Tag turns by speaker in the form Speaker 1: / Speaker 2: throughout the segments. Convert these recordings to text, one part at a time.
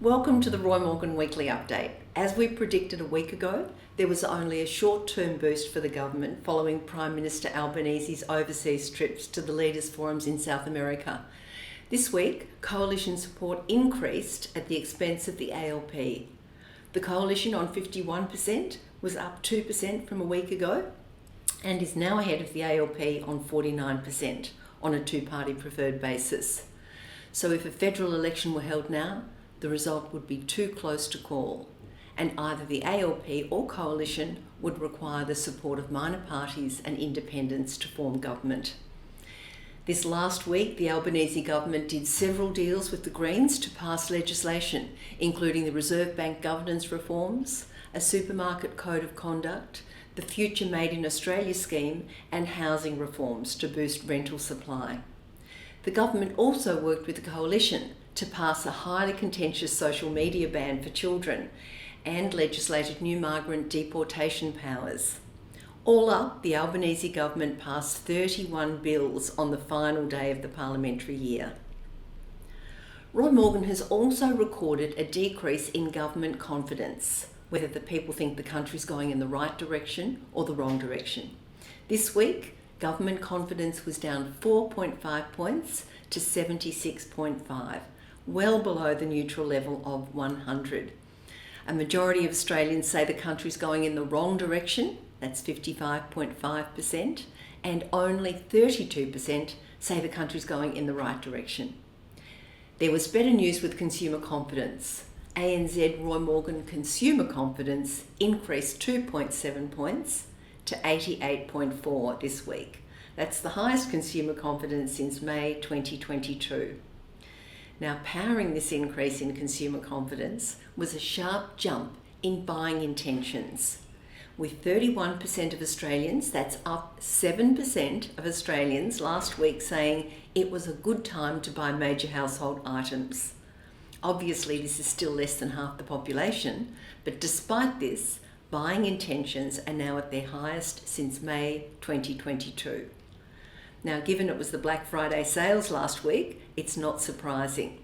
Speaker 1: Welcome to the Roy Morgan Weekly Update. As we predicted a week ago, there was only a short-term boost for the government following Prime Minister Albanese's overseas trips to the Leaders' Forums in South America. This week, coalition support increased at the expense of the ALP. The coalition on 51% was up 2% from a week ago and is now ahead of the ALP on 49% on a two-party preferred basis. So if a federal election were held now, the result would be too close to call, and either the ALP or coalition would require the support of minor parties and independents to form government. This last week, the Albanese government did several deals with the Greens to pass legislation, including the Reserve Bank governance reforms, a supermarket code of conduct, the Future Made in Australia scheme, and housing reforms to boost rental supply. The government also worked with the coalition to pass a highly contentious social media ban for children and legislated new migrant deportation powers. All up, the Albanese government passed 31 bills on the final day of the parliamentary year. Roy Morgan has also recorded a decrease in government confidence, whether the people think the country's going in the right direction or the wrong direction. This week, government confidence was down 4.5 points to 76.5, well below the neutral level of 100. A majority of Australians say the country's going in the wrong direction, that's 55.5%, and only 32% say the country's going in the right direction. There was better news with consumer confidence. ANZ Roy Morgan consumer confidence increased 2.7 points to 88.4 this week. That's the highest consumer confidence since May 2022. Now, powering this increase in consumer confidence was a sharp jump in buying intentions. With 31% of Australians, that's up 7% of Australians last week saying it was a good time to buy major household items. Obviously, this is still less than half the population, but despite this, buying intentions are now at their highest since May 2022. Now, given it was the Black Friday sales last week, it's not surprising.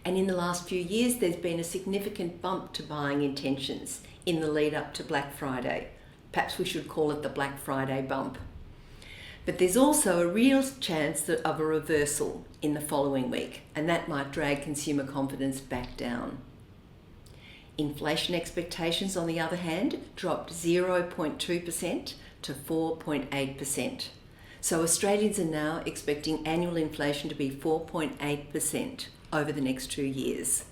Speaker 1: And in the last few years, there's been a significant bump to buying intentions in the lead up to Black Friday. Perhaps we should call it the Black Friday bump. But there's also a real chance of a reversal in the following week, and that might drag consumer confidence back down. Inflation expectations, on the other hand, dropped 0.2% to 4.8%. So Australians are now expecting annual inflation to be 4.8% over the next 2 years.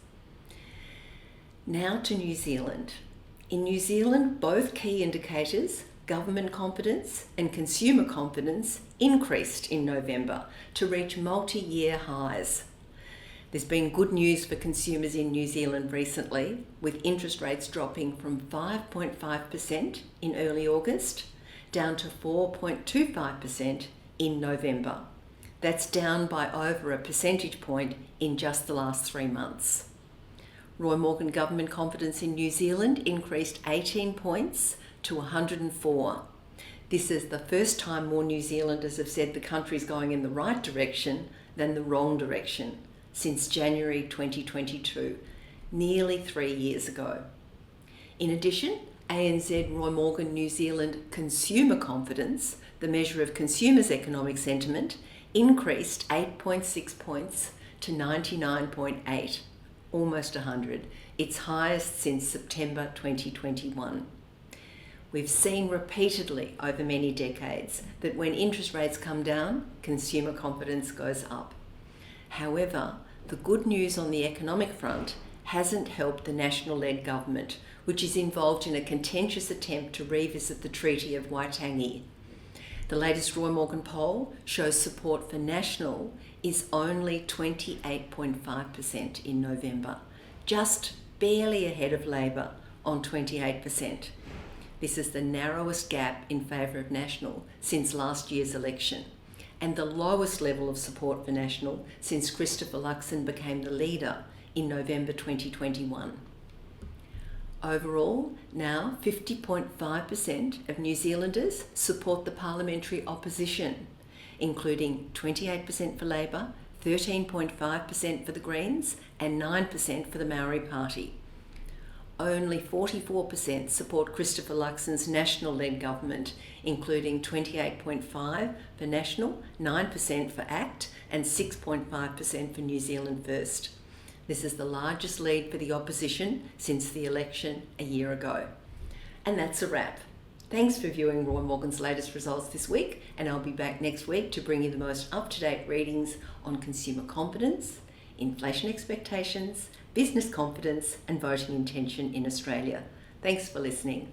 Speaker 1: Now to New Zealand. In New Zealand, both key indicators, government confidence and consumer confidence, increased in November to reach multi-year highs. There's been good news for consumers in New Zealand recently, with interest rates dropping from 5.5% in early August down to 4.25% in November. That's down by over a percentage point in just the last 3 months. Roy Morgan government confidence in New Zealand increased 18 points to 104. This is the first time more New Zealanders have said the country's going in the right direction than the wrong direction since January 2022, nearly 3 years ago. In addition, ANZ Roy Morgan New Zealand consumer confidence, the measure of consumers' economic sentiment, increased 8.6 points to 99.8, almost 100, its highest since September 2021. We've seen repeatedly over many decades that when interest rates come down, consumer confidence goes up. However, the good news on the economic front hasn't helped the National-led government, which is involved in a contentious attempt to revisit the Treaty of Waitangi. The latest Roy Morgan poll shows support for National is only 28.5% in November, just barely ahead of Labor on 28%. This is the narrowest gap in favour of National since last year's election, and the lowest level of support for National since Christopher Luxon became the leader in November 2021. Overall, now 50.5% of New Zealanders support the parliamentary opposition, including 28% for Labor, 13.5% for the Greens and 9% for the Maori Party. Only 44% support Christopher Luxon's National-led government, including 28.5% for National, 9% for ACT and 6.5% for New Zealand First. This is the largest lead for the opposition since the election a year ago. And that's a wrap. Thanks for viewing Roy Morgan's latest results this week, and I'll be back next week to bring you the most up-to-date readings on consumer confidence, inflation expectations, business confidence and voting intention in Australia. Thanks for listening.